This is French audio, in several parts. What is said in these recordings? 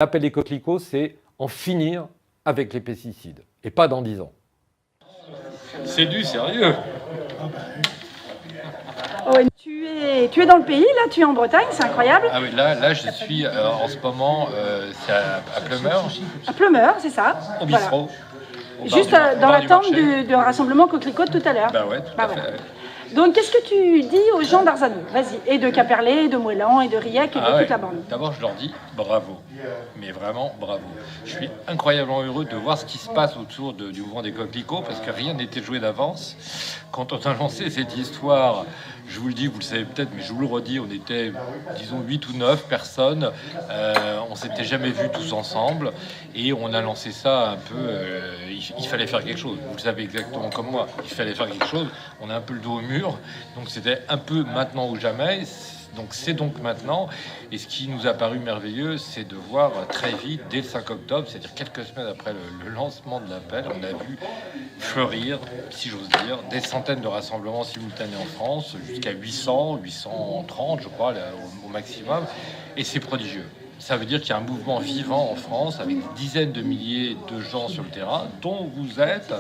L'appel des coquelicots, c'est en finir avec les pesticides, et pas dans 10 ans. C'est du sérieux. Oh, tu es dans le pays, là, tu es en Bretagne, c'est incroyable. Ah oui, là je suis en ce moment, c'est à Pleumeur, À Pleumeur, c'est ça. au bistrot. Voilà. Au bar Juste du- au dans bar du l'attente marché. du rassemblement coquelicot de tout à l'heure. Bah ouais, tout à fait. Donc, qu'est-ce que tu dis aux gens d'Arzano? Vas-y. Et de Caperlé, et de Moëlan, et de Riec, et de toute la bande. D'abord, je leur dis bravo, mais vraiment bravo. Je suis incroyablement heureux de voir ce qui se passe autour du mouvement des coquelicots, parce que rien n'était joué d'avance. Quand on a lancé cette histoire, je vous le dis, vous le savez peut-être, mais je vous le redis, on était, disons, 8 ou 9 personnes. On s'était jamais vus tous ensemble, et on a lancé ça un peu. Il fallait faire quelque chose. Vous le savez exactement comme moi. Il fallait faire quelque chose. On a un peu le dos au mur, donc c'était un peu maintenant ou jamais. Donc c'est donc maintenant, et ce qui nous a paru merveilleux, c'est de voir très vite, dès le 5 octobre, c'est-à-dire quelques semaines après le lancement de l'appel, on a vu fleurir, si j'ose dire, des centaines de rassemblements simultanés en France, jusqu'à 800, 830 je crois, là, au maximum, et c'est prodigieux. Ça veut dire qu'il y a un mouvement vivant en France avec des dizaines de milliers de gens sur le terrain, dont vous êtes,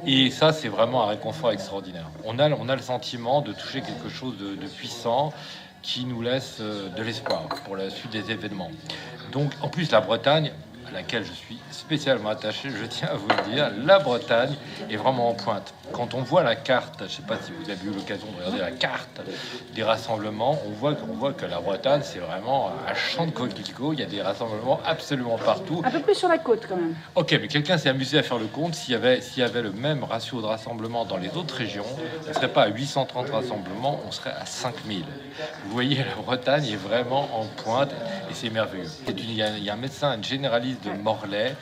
et ça c'est vraiment un réconfort extraordinaire. On a le sentiment de toucher quelque chose de puissant qui nous laisse de l'espoir pour la suite des événements. Donc en plus la Bretagne, à laquelle je suis spécialement attaché, je tiens à vous le dire, la Bretagne est vraiment en pointe. Quand on voit la carte, je ne sais pas si vous avez eu l'occasion de regarder la carte des rassemblements, on voit que la Bretagne, c'est vraiment un champ de coquelicots. Il y a des rassemblements absolument partout. Un peu plus sur la côte, quand même. Ok, mais quelqu'un s'est amusé à faire le compte. S'il y avait le même ratio de rassemblement dans les autres régions, on ne serait pas à 830 rassemblements, on serait à 5000. Vous voyez, la Bretagne est vraiment en pointe et c'est merveilleux. Il y a un médecin, un généraliste de Morlaix,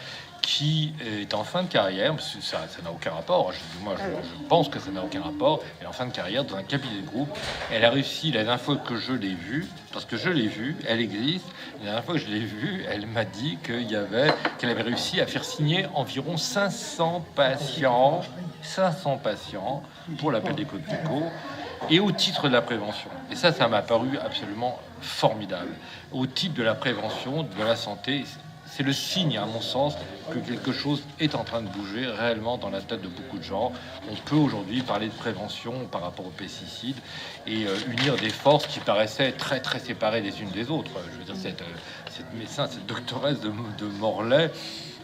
qui est en fin de carrière, parce que ça n'a aucun rapport, je pense que ça n'a aucun rapport, elle est en fin de carrière dans un cabinet de groupe, elle a réussi, la dernière fois que je l'ai vue, parce que je l'ai vue, elle existe, la dernière fois que je l'ai vue, elle m'a dit qu'elle avait réussi à faire signer environ 500 patients pour l'appel des coquelicots, et au titre de la prévention. Et ça m'a paru absolument formidable. Au titre de la prévention, de la santé, c'est le signe, à mon sens, que quelque chose est en train de bouger réellement dans la tête de beaucoup de gens. On peut aujourd'hui parler de prévention par rapport aux pesticides et unir des forces qui paraissaient très très séparées les unes des autres. Je veux dire, cette médecin, cette doctoresse de Morlaix,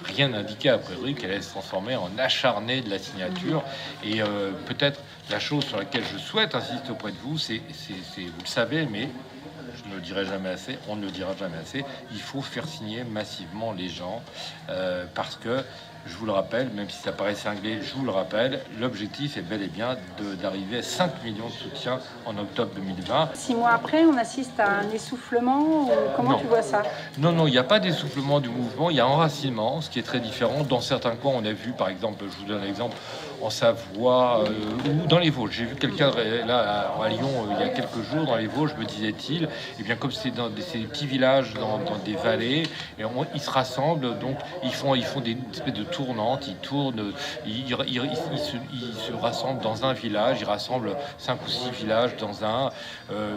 rien n'indiquait a priori qu'elle allait se transformer en acharnée de la signature. Et peut-être la chose sur laquelle je souhaite insister auprès de vous, c'est vous le savez, mais je ne le dirai jamais assez, on ne le dira jamais assez, il faut faire signer massivement les gens parce que, je vous le rappelle, même si ça paraît cinglé, je vous le rappelle, l'objectif est bel et bien d'arriver à 5 millions de soutiens en octobre 2020. 6 mois après, on assiste à un essoufflement, ou comment tu vois ça? Non, il n'y a pas d'essoufflement du mouvement, il y a enracinement, ce qui est très différent. Dans certains coins, on a vu, par exemple, je vous donne un exemple, en Savoie ou dans les Vosges. J'ai vu quelqu'un là à Lyon il y a quelques jours, dans les Vosges, me disait-il, et bien comme c'est dans ces petits villages, dans des vallées, et ils se rassemblent, donc ils font des espèces de tournantes, ils tournent, ils se rassemblent dans un village, ils rassemblent 5 ou 6 villages dans un.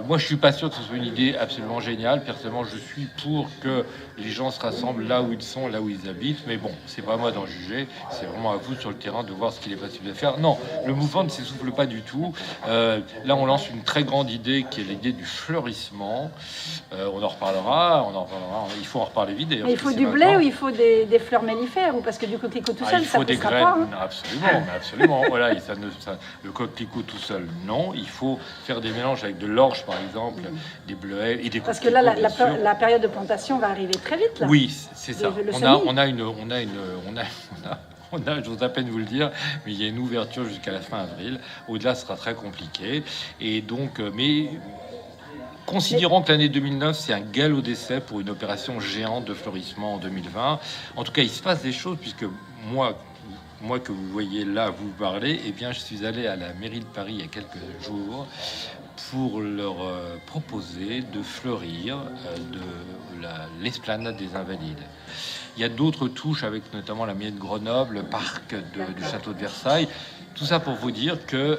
Moi, je suis pas sûr que ce soit une idée absolument géniale. Personnellement, je suis pour que les gens se rassemblent là où ils sont, là où ils habitent. Mais bon, c'est pas à moi d'en juger. C'est vraiment à vous sur le terrain de voir ce qu'il est possible de faire. Non, le mouvement ne s'essouffle pas du tout. Là, on lance une très grande idée qui est l'idée du fleurissement. On en reparlera. Il faut en reparler vite. Mais il faut du blé ou il faut des fleurs mellifères, ou parce que du coquelicot tout seul, il ça faut des poussera graines, pas. absolument. Voilà, le coquelicot tout seul, non. Il faut faire des mélanges avec de l'orge, par exemple, des bleuets et des Parce que là, coquelicots, la période de plantation va arriver très vite. Là. Oui, c'est ça. Le On a, j'ose à peine vous le dire, mais il y a une ouverture jusqu'à la fin avril. Au-delà, ce sera très compliqué. Et donc, considérons que l'année 2009, c'est un galop d'essai pour une opération géante de fleurissement en 2020. En tout cas, il se passe des choses, puisque moi que vous voyez là, vous parlez, eh bien, je suis allé à la mairie de Paris il y a quelques jours pour leur proposer de fleurir l'esplanade des Invalides. Il y a d'autres touches avec notamment la mairie de Grenoble, le parc du château de Versailles. Tout ça pour vous dire que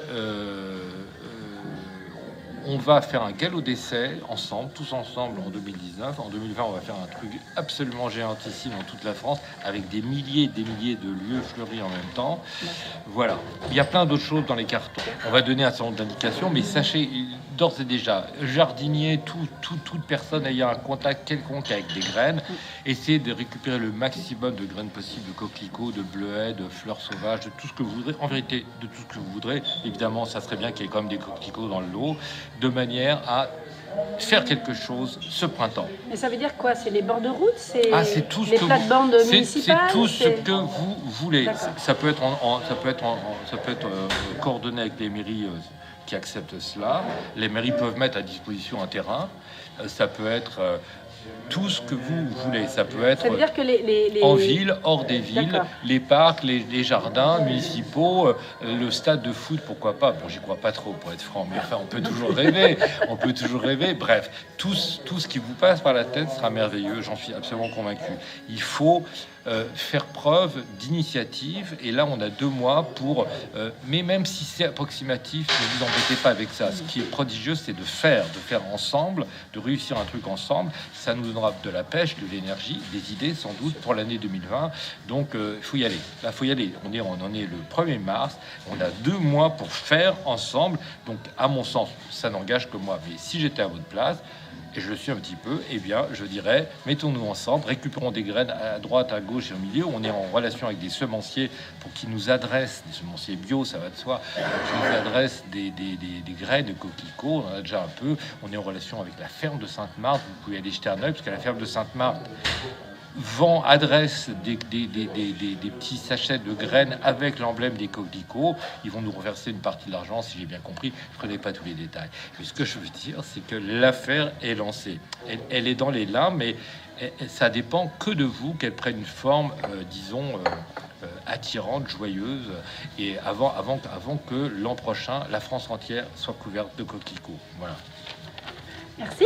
on va faire un galop d'essai ensemble, tous ensemble en 2019. En 2020, on va faire un truc absolument géantissime dans toute la France, avec des milliers et des milliers de lieux fleuris en même temps. Voilà. Il y a plein d'autres choses dans les cartons. On va donner un certain nombre d'indications, mais sachez d'ores et déjà, jardinier, toute personne ayant un contact quelconque avec des graines, essayez de récupérer le maximum de graines possibles, de coquelicots, de bleuets, de fleurs sauvages, de tout ce que vous voudrez. En vérité, de tout ce que vous voudrez. Évidemment, ça serait bien qu'il y ait quand même des coquelicots dans le lot, de manière à faire quelque chose ce printemps. Mais ça veut dire quoi? C'est les bords de route? C'est tout ce les que plates-bandes municipales? C'est tout ce que vous voulez. D'accord. Ça peut être, coordonné avec les mairies qui acceptent cela. Les mairies peuvent mettre à disposition un terrain. Ça peut être tout ce que vous voulez. Ça peut être ça veut dire que les... en ville, hors des villes, les parcs, les jardins municipaux, le stade de foot, pourquoi pas. Bon, j'y crois pas trop, pour être franc, mais enfin, on peut toujours rêver. On peut toujours rêver. Bref, tout ce qui vous passe par la tête sera merveilleux. J'en suis absolument convaincu. Il faut faire preuve d'initiative, et là on a 2 mois pour mais même si c'est approximatif, ne vous embêtez pas avec ça. Ce qui est prodigieux, c'est de faire ensemble, de réussir un truc ensemble. Ça nous donnera de la pêche, de l'énergie, des idées sans doute pour l'année 2020. Donc il faut y aller. Là, faut y aller. On en est le 1er mars. On a 2 mois pour faire ensemble. Donc à mon sens, ça n'engage que moi. Mais si j'étais à votre place, et je le suis un petit peu, eh bien, je dirais, mettons-nous ensemble, récupérons des graines à droite, à gauche et au milieu. On est en relation avec des semenciers pour qu'ils nous adressent, des semenciers bio, ça va de soi, qui nous adressent des graines de coquelicots. On en a déjà un peu. On est en relation avec la ferme de Sainte-Marthe. Vous pouvez aller jeter un œil, parce qu'à la ferme de Sainte-Marthe, adresse des petits sachets de graines avec l'emblème des coquelicots. Ils vont nous reverser une partie de l'argent, si j'ai bien compris. Je ne connais pas tous les détails. Mais ce que je veux dire, c'est que l'affaire est lancée. Elle est dans les limbes, mais ça dépend que de vous qu'elle prenne une forme, disons, attirante, joyeuse, et avant que l'an prochain, la France entière soit couverte de coquelicots. Voilà. Merci.